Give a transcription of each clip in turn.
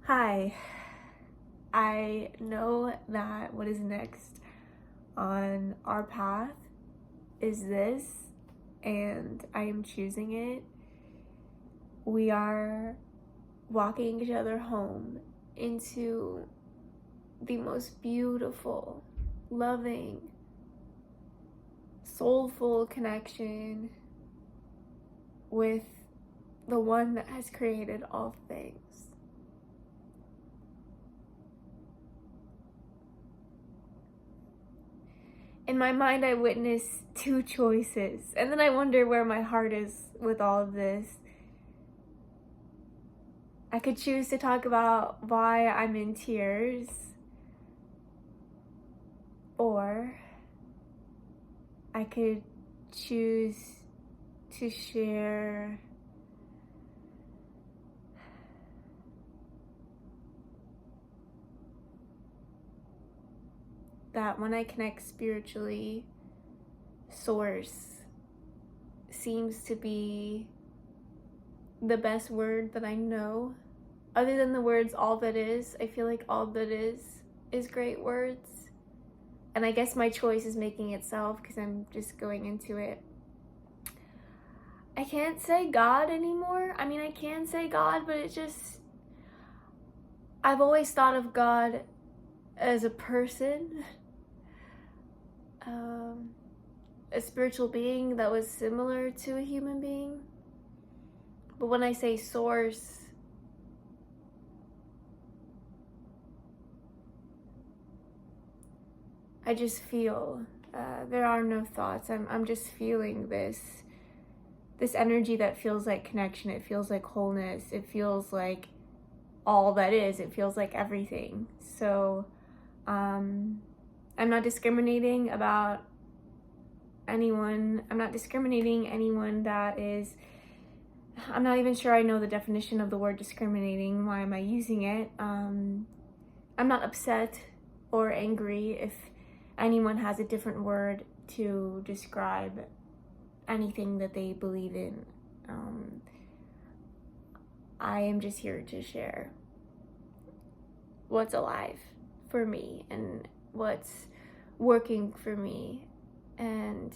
Hi. I know that what is next on our path is this, and I am choosing it. We are walking each other home into the most beautiful, loving, soulful connection with the one that has created all things. In my mind, I witness two choices, and then I wonder where my heart is with all of this. I could choose to talk about why I'm in tears, or I could choose to share that when I connect spiritually, source seems to be the best word that I know. Other than the words all that is, I feel like all that is great words. And I guess my choice is making itself because I'm just going into it. I can't say God anymore. I mean, I can say God, but I've always thought of God as a person, a spiritual being that was similar to a human being. But when I say source, I just feel, there are no thoughts. I'm just feeling this energy that feels like connection. It feels like wholeness. It feels like all that is. It feels like everything. So, I'm not discriminating about anyone. I'm not discriminating anyone that is, I'm not even sure I know the definition of the word discriminating. Why am I using it? I'm not upset or angry if anyone has a different word to describe anything that they believe in. I am just here to share what's alive for me and what's working for me and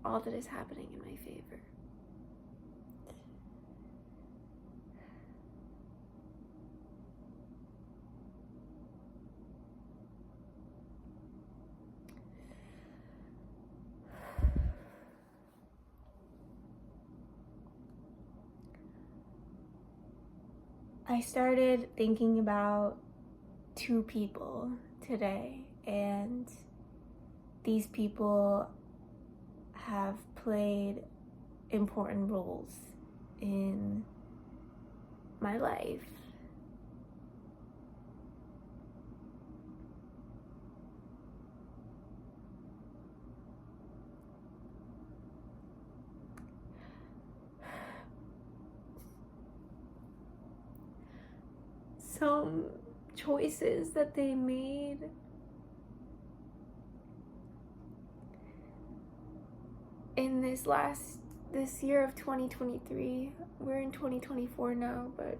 all that is happening in my favor. I started thinking about two people today, and these people have played important roles in my life. Some choices that they made in this year of 2023. We're in 2024 now, but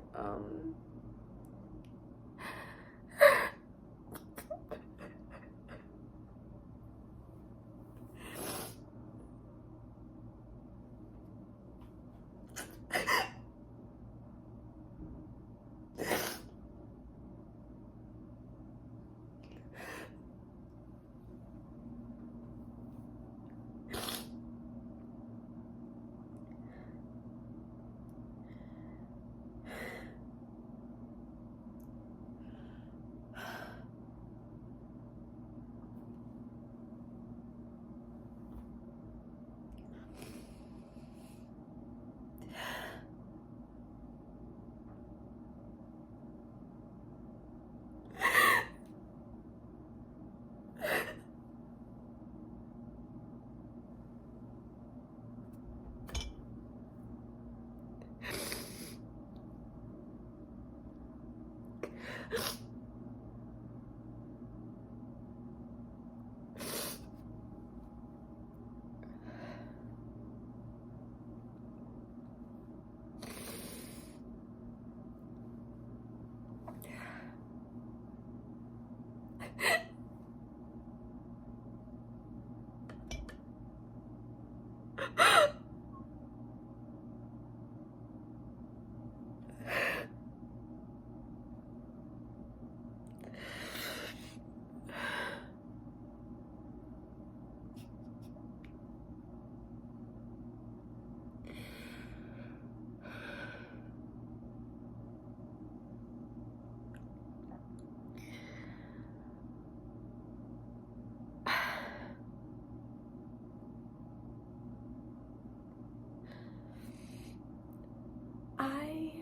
I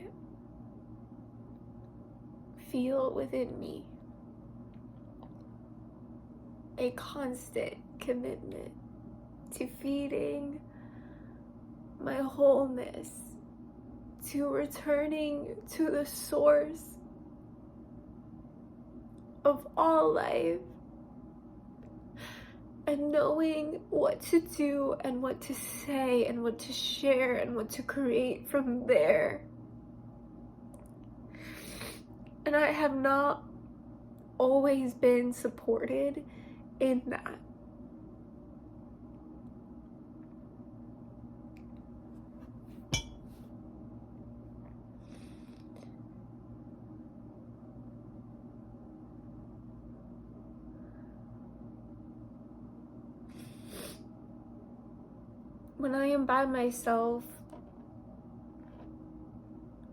feel within me a constant commitment to feeding my wholeness, to returning to the source of all life, and knowing what to do and what to say and what to share and what to create from there. And I have not always been supported in that. When I am by myself,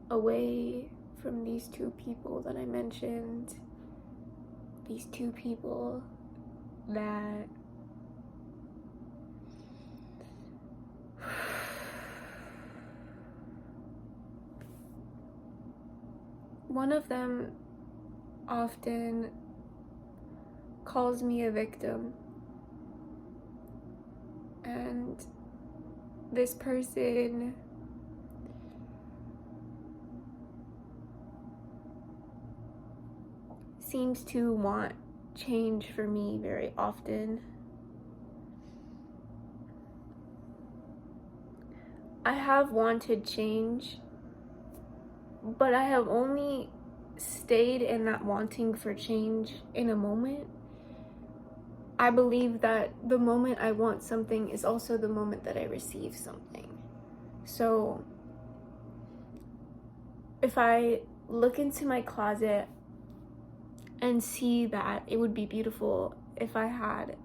away from these two people that I mentioned, these two people that one of them often calls me a victim, and this person seems to want change for me very often. I have wanted change, but I have only stayed in that wanting for change in a moment. I believe that the moment I want something is also the moment that I receive something. So if I look into my closet and see that it would be beautiful if I had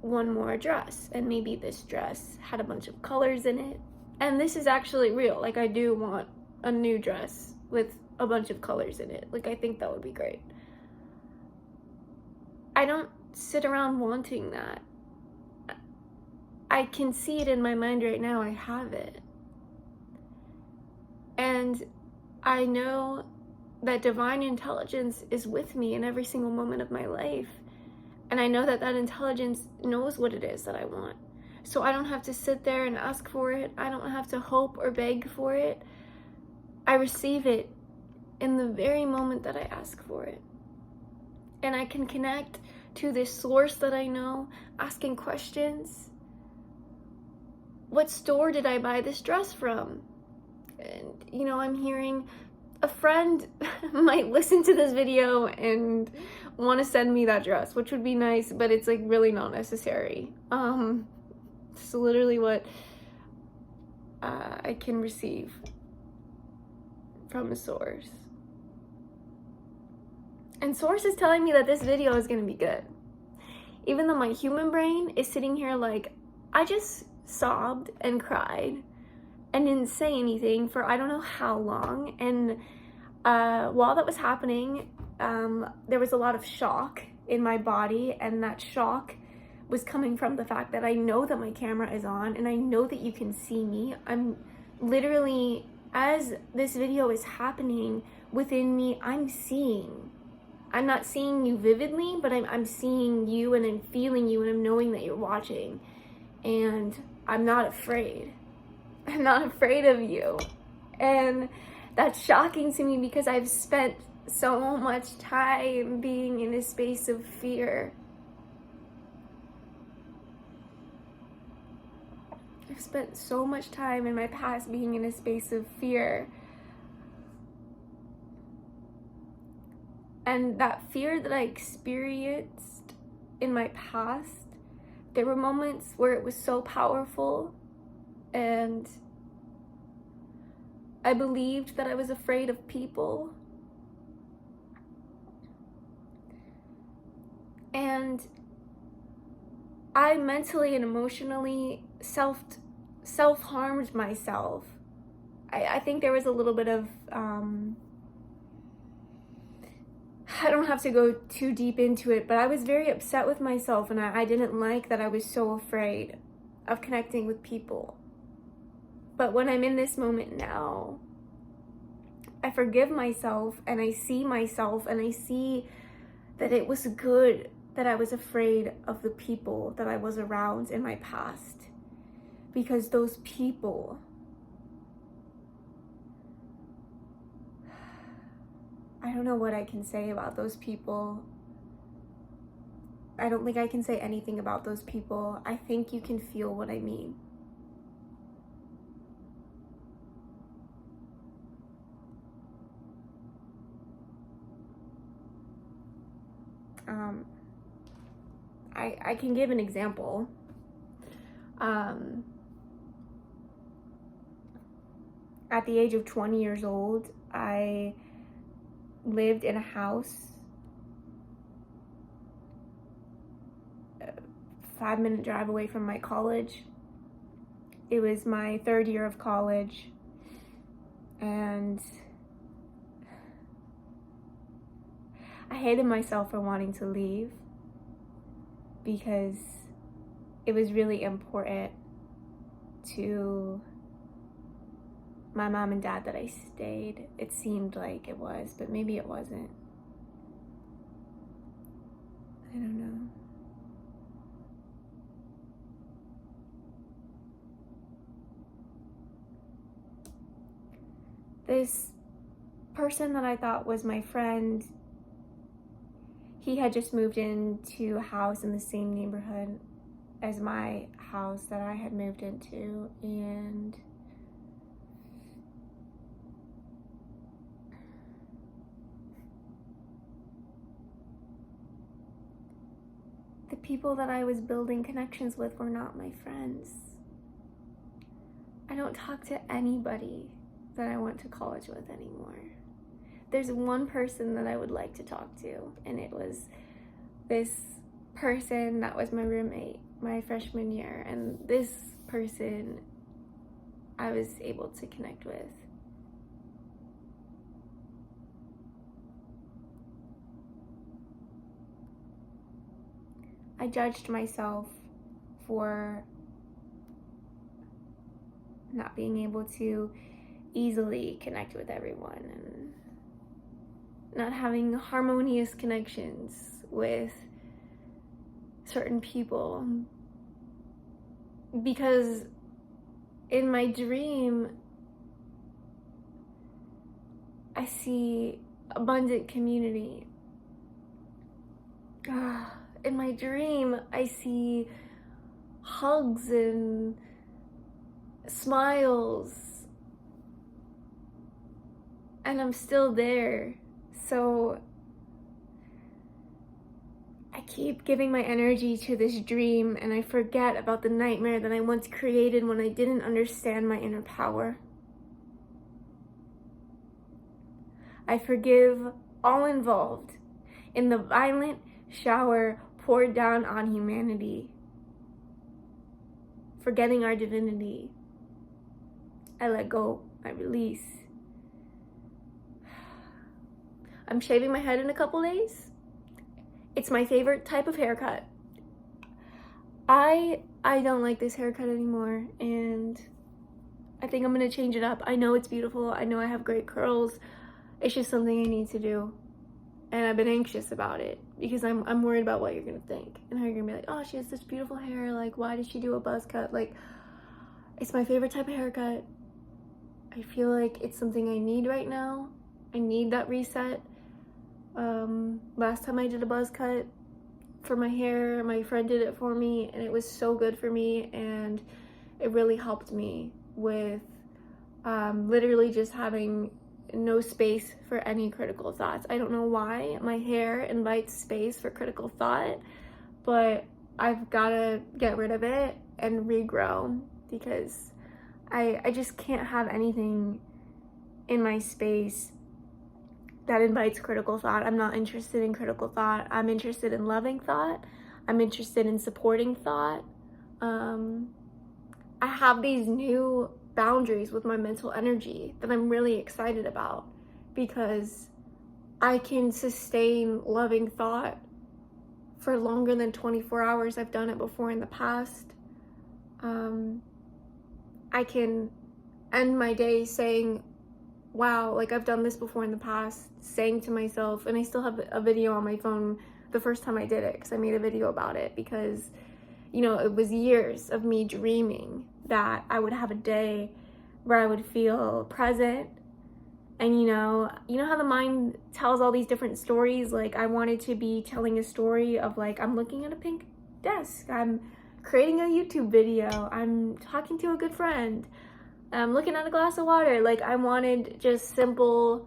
one more dress, and maybe this dress had a bunch of colors in it, and this is actually real, like I do want a new dress with a bunch of colors in it, like I think that would be great. I don't sit around wanting that. I can see it in my mind right now. I have it. And I know that divine intelligence is with me in every single moment of my life. And I know that that intelligence knows what it is that I want. So I don't have to sit there and ask for it. I don't have to hope or beg for it. I receive it in the very moment that I ask for it. And I can connect to this source that I know, asking questions. What store did I buy this dress from? And, you know, I'm hearing a friend might listen to this video and want to send me that dress, which would be nice, but it's like really not necessary. It's literally what I can receive from a source. And source is telling me that this video is going to be good. Even though my human brain is sitting here like, I just sobbed and cried and didn't say anything for I don't know how long. And while that was happening, there was a lot of shock in my body, and that shock was coming from the fact that I know that my camera is on and I know that you can see me. I'm literally, as this video is happening within me, I'm seeing. I'm not seeing you vividly, but I'm seeing you, and I'm feeling you, and I'm knowing that you're watching. And I'm not afraid. I'm not afraid of you. And that's shocking to me because I've spent so much time being in a space of fear. I've spent so much time in my past being in a space of fear. And that fear that I experienced in my past, there were moments where it was so powerful, and I believed that I was afraid of people. And I mentally and emotionally self-harmed myself. I think there was a little bit of, I don't have to go too deep into it, but I was very upset with myself, and I didn't like that I was so afraid of connecting with people. But when I'm in this moment now, I forgive myself, and I see myself, and I see that it was good that I was afraid of the people that I was around in my past. Because those people, I don't know what I can say about those people. I don't think I can say anything about those people. I think you can feel what I mean. I can give an example. At the age of 20 years old, I lived in a house 5-minute drive away from my college. It was my 3rd year of college, and I hated myself for wanting to leave because it was really important to my mom and dad that I stayed. It seemed like it was, but maybe it wasn't. I don't know. This person that I thought was my friend, he had just moved into a house in the same neighborhood as my house that I had moved into, and the people that I was building connections with were not my friends. I don't talk to anybody that I went to college with anymore. There's one person that I would like to talk to, and it was this person that was my roommate my freshman year, and this person I was able to connect with. I judged myself for not being able to easily connect with everyone and not having harmonious connections with certain people, because in my dream I see abundant community. In my dream I see hugs and smiles, and I'm still there. So I keep giving my energy to this dream, and I forget about the nightmare that I once created when I didn't understand my inner power. I forgive all involved in the violent shower poured down on humanity, forgetting our divinity. I let go, I release. I'm shaving my head in a couple days. It's my favorite type of haircut. I don't like this haircut anymore, and I think I'm gonna change it up. I know it's beautiful. I know I have great curls. It's just something I need to do. And I've been anxious about it because I'm worried about what you're gonna think and how you're gonna be like, oh, she has such beautiful hair. Like, why did she do a buzz cut? Like, it's my favorite type of haircut. I feel like it's something I need right now. I need that reset. Last time I did a buzz cut for my hair, my friend did it for me, and it was so good for me, and it really helped me with literally just having no space for any critical thoughts. I don't know why my hair invites space for critical thought, but I've got to get rid of it and regrow, because I just can't have anything in my space that invites critical thought. I'm not interested in critical thought. I'm interested in loving thought. I'm interested in supporting thought. I have these new boundaries with my mental energy that I'm really excited about, because I can sustain loving thought for longer than 24 hours. I've done it before in the past. I can end my day saying, wow, like I've done this before in the past, saying to myself, and I still have a video on my phone the first time I did it, because I made a video about it, because, you know, it was years of me dreaming that I would have a day where I would feel present. And you know how the mind tells all these different stories? Like, I wanted to be telling a story of, like, I'm looking at a pink desk, I'm creating a YouTube video, I'm talking to a good friend, I'm looking at a glass of water. Like, I wanted just simple,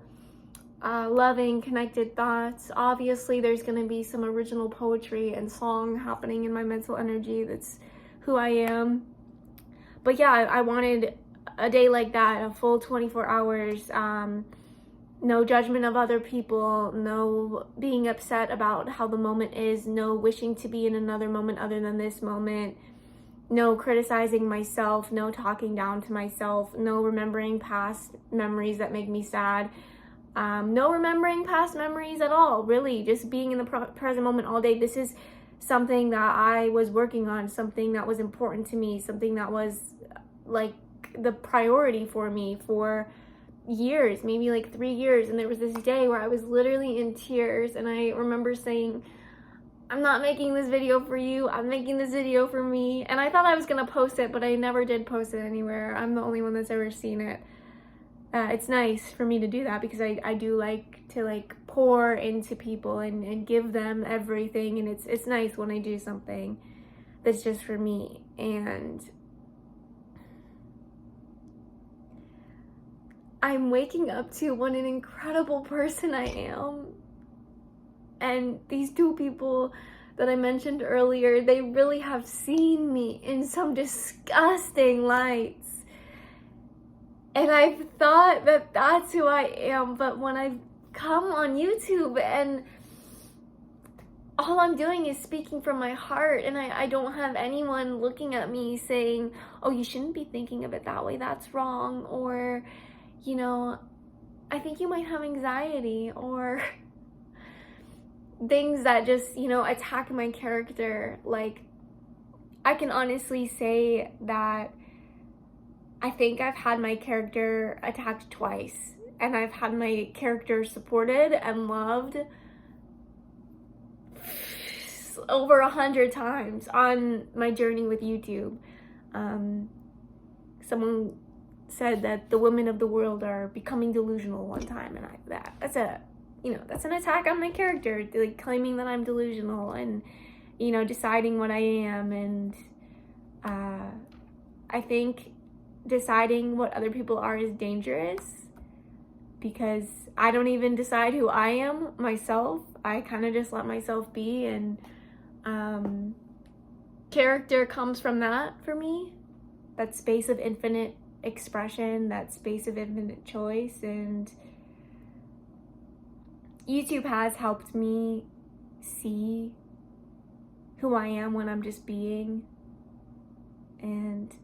loving, connected thoughts. Obviously, there's going to be some original poetry and song happening in my mental energy. That's who I am. But yeah, I wanted a day like that, a full 24 hours, no judgment of other people, no being upset about how the moment is, no wishing to be in another moment other than this moment, no criticizing myself, no talking down to myself, no remembering past memories that make me sad, no remembering past memories at all, really, just being in the present moment all day. This is something that I was working on, something that was important to me, something that was like the priority for me for years, maybe like 3 years. And there was this day where I was literally in tears, and I remember saying, I'm not making this video for you, I'm making this video for me. And I thought I was gonna post it, but I never did post it anywhere. I'm the only one that's ever seen it. It's nice for me to do that, because I do like to like pour into people and give them everything, and it's nice when I do something that's just for me. And I'm waking up to what an incredible person I am. And these two people that I mentioned earlier, they really have seen me in some disgusting lights. And I've thought that that's who I am, but when I've come on YouTube and all I'm doing is speaking from my heart, and I don't have anyone looking at me saying, oh, you shouldn't be thinking of it that way, that's wrong, or, you know, I think you might have anxiety, or things that just, you know, attack my character. Like, I can honestly say that I think I've had my character attacked twice, and I've had my character supported and loved over 100 times on my journey with YouTube. Someone said that the women of the world are becoming delusional one time, and that's an attack on my character, like claiming that I'm delusional and, you know, deciding what I am. And I think deciding what other people are is dangerous, because I don't even decide who I am myself. I kind of just let myself be, and character comes from that for me, that space of infinite expression, that space of infinite choice. And YouTube has helped me see who I am when I'm just being. And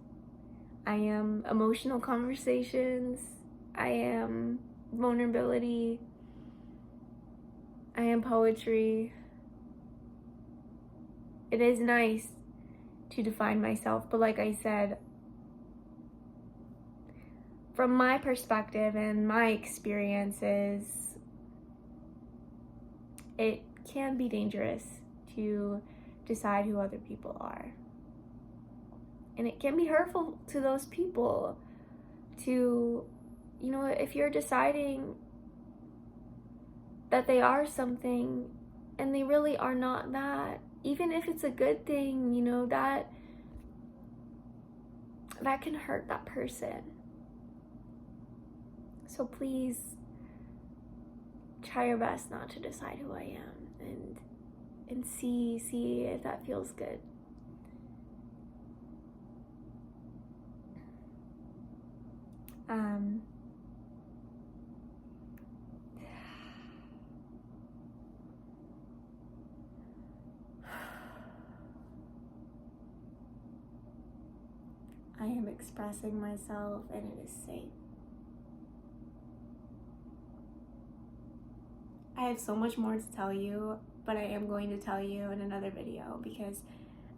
I am emotional conversations, I am vulnerability, I am poetry. It is nice to define myself, but like I said, from my perspective and my experiences, it can be dangerous to decide who other people are. And it can be hurtful to those people to, you know, if you're deciding that they are something and they really are not that, even if it's a good thing, you know, that can hurt that person. So please try your best not to decide who I am, and see if that feels good. I am expressing myself and it is safe. I have so much more to tell you, but I am going to tell you in another video because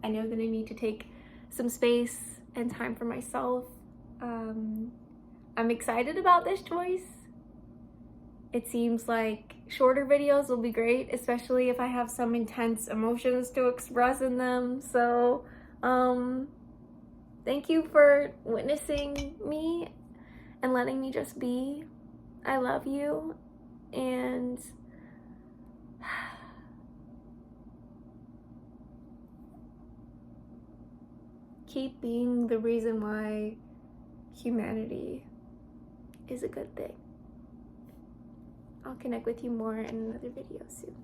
I know that I need to take some space and time for myself. I'm excited about this choice. It seems like shorter videos will be great, especially if I have some intense emotions to express in them. So, thank you for witnessing me and letting me just be. I love you, and keep being the reason why humanity is a good thing. I'll connect with you more in another video soon.